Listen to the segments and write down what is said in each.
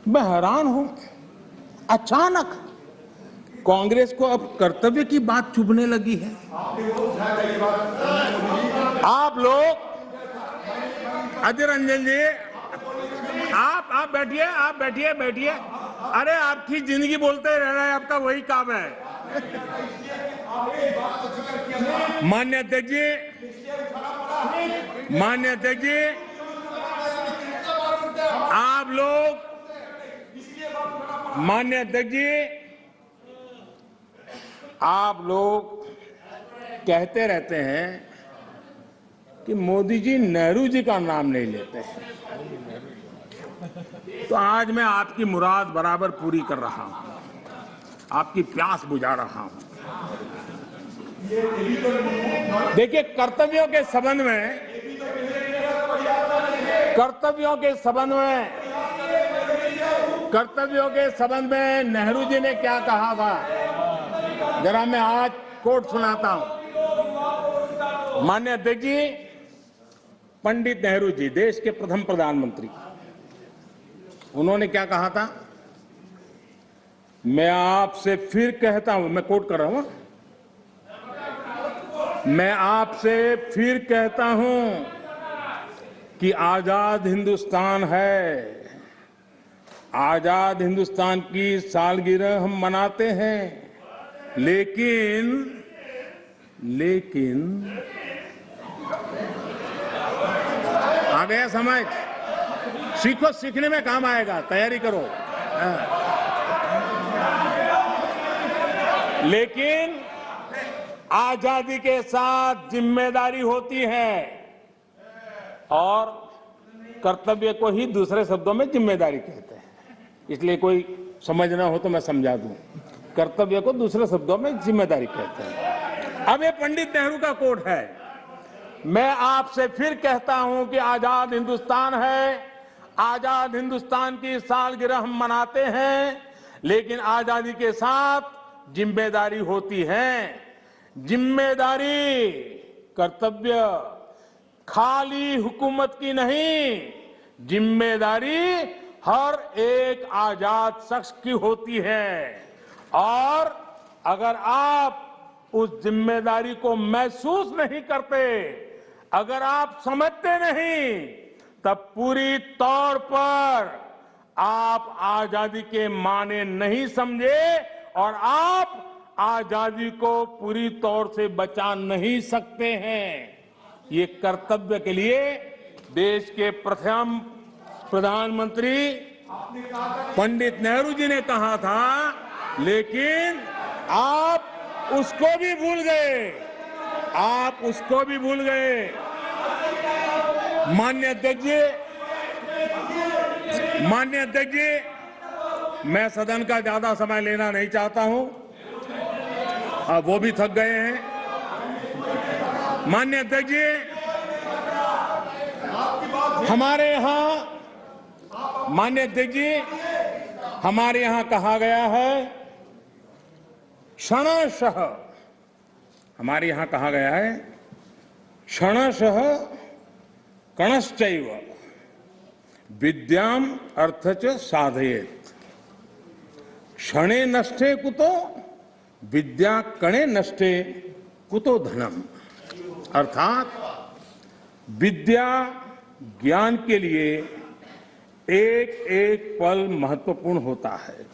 मैं हैरान हूं, अचानक कांग्रेस को अब कर्तव्य की बात चुभने लगी है। आप लोग, अजय रंजन जी, आप बैठिए, आप बैठिए। अरे आपकी जिंदगी बोलते रह रहा है, आपका वही काम है। माननीय अध्यक्ष जी, आप लोग, माननीय अध्यक्ष जी, आप लोग कहते रहते हैं कि मोदी जी नेहरू जी का नाम नहीं लेते हैं, तो आज मैं आपकी मुराद बराबर पूरी कर रहा हूं, आपकी प्यास बुझा रहा हूं। देखिए, कर्तव्यों के संबंध में नेहरू जी ने क्या कहा था, जरा मैं आज कोट सुनाता हूं। माननीय अध्यक्ष जी, पंडित नेहरू जी, देश के प्रथम प्रधानमंत्री, उन्होंने क्या कहा था? मैं आपसे फिर कहता हूं, मैं कोट कर रहा हूं, मैं आपसे फिर कहता हूं कि आजाद हिंदुस्तान है, आजाद हिंदुस्तान की सालगिरह हम मनाते हैं, लेकिन आ गया समझ? सीखो, सीखने में काम आएगा, तैयारी करो। लेकिन आजादी के साथ जिम्मेदारी होती है, और कर्तव्य को ही दूसरे शब्दों में जिम्मेदारी कहते हैं। इसलिए कोई समझना हो तो मैं समझा दूं, कर्तव्य को दूसरे शब्दों में जिम्मेदारी कहते हैं। अब ये पंडित नेहरू का कोट है, मैं आपसे फिर कहता हूं कि आजाद हिंदुस्तान है, आजाद हिंदुस्तान की सालगिरह हम मनाते हैं, लेकिन आजादी के साथ जिम्मेदारी होती है। जिम्मेदारी, कर्तव्य खाली हुकूमत की नहीं, जिम्मेदारी हर एक आजाद शख्स की होती है। और अगर आप उस जिम्मेदारी को महसूस नहीं करते, अगर आप समझते नहीं, तब पूरी तौर पर आप आजादी के माने नहीं समझे, और आप आजादी को पूरी तौर से बचा नहीं सकते हैं। ये कर्तव्य के लिए देश के प्रथम प्रधानमंत्री पंडित नेहरू जी ने कहा था, लेकिन आप उसको भी भूल गए, आप उसको भी भूल गए। माननीय अध्यक्ष जी, मैं सदन का ज्यादा समय लेना नहीं चाहता हूं, अब वो भी थक गए हैं। माननीय अध्यक्ष जी, हमारे यहां कहा गया है, क्षणशः, हमारे यहां कहा गया है, क्षणशः कणश्चैव विद्याम अर्थच साधयेत्, क्षणे नष्टे कुतो विद्या कणे नष्टे कुतो धनम। अर्थात विद्या, ज्ञान के लिए एक एक पल महत्वपूर्ण होता है।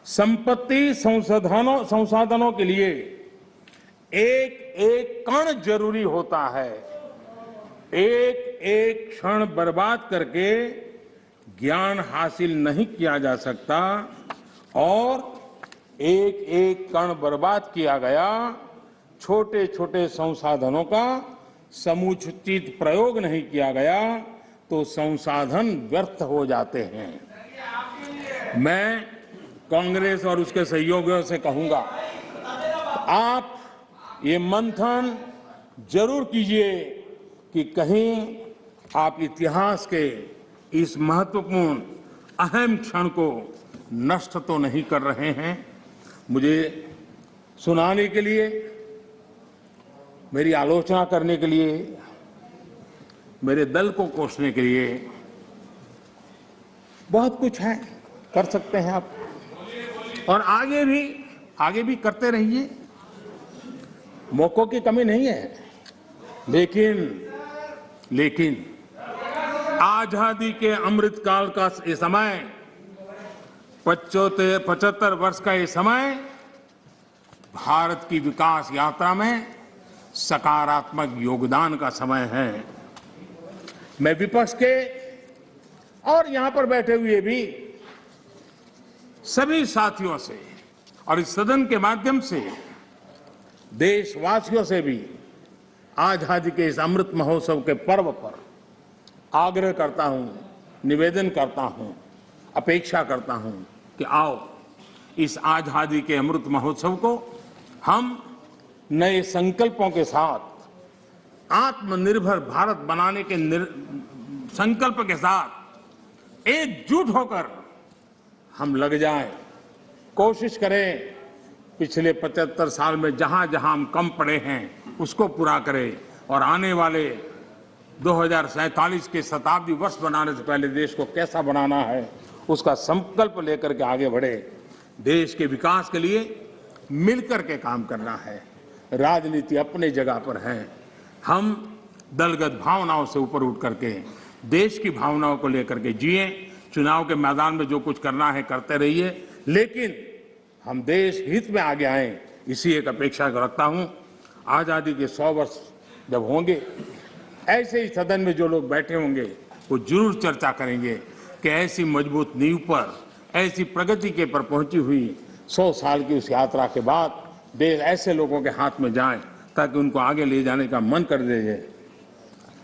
संपत्ति, संसाधनों के लिए एक एक कण जरूरी होता है। एक एक क्षण बर्बाद करके ज्ञान हासिल नहीं किया जा सकता, और एक एक कण बर्बाद किया गया, छोटे छोटे संसाधनों का समुचित प्रयोग नहीं किया गया, तो संसाधन व्यर्थ हो जाते हैं। मैं कांग्रेस और उसके सहयोगियों से कहूंगा, आप ये मंथन जरूर कीजिए कि कहीं आप इतिहास के इस महत्वपूर्ण अहम क्षण को नष्ट तो नहीं कर रहे हैं। मुझे सुनाने के लिए, मेरी आलोचना करने के लिए, मेरे दल को कोसने के लिए बहुत कुछ है, कर सकते हैं आप, और आगे भी करते रहिए, मौकों की कमी नहीं है। लेकिन आजादी के अमृत काल का ये समय, 75 वर्ष का ये समय भारत की विकास यात्रा में सकारात्मक योगदान का समय है। मैं विपक्ष के और यहां पर बैठे हुए भी सभी साथियों से और इस सदन के माध्यम से देशवासियों से भी आजादी के इस अमृत महोत्सव के पर्व पर आग्रह करता हूं, निवेदन करता हूं, अपेक्षा करता हूं कि आओ इस आजादी के अमृत महोत्सव को हम नए संकल्पों के साथ, आत्मनिर्भर भारत बनाने के संकल्प के साथ एकजुट होकर हम लग जाएं, कोशिश करें पिछले 75 साल में जहां जहां हम कम पड़े हैं उसको पूरा करें और आने वाले 2047 के शताब्दी वर्ष बनाने से पहले देश को कैसा बनाना है उसका संकल्प लेकर के आगे बढ़े। देश के विकास के लिए मिलकर के काम करना है। राजनीति अपने जगह पर है, हम दलगत भावनाओं से ऊपर उठ करके देश की भावनाओं को लेकर के जिए। चुनाव के मैदान में जो कुछ करना है करते रहिए, लेकिन हम देश हित में आगे आए, इसी एक अपेक्षा को रखता हूं। आजादी के 100 वर्ष जब होंगे, ऐसे ही सदन में जो लोग बैठे होंगे वो जरूर चर्चा करेंगे कि ऐसी मजबूत नींव पर, ऐसी प्रगति के पर पहुंची हुई 100 साल की उस यात्रा के बाद देश ऐसे लोगों के हाथ में जाए ताकि उनको आगे ले जाने का मन कर दे।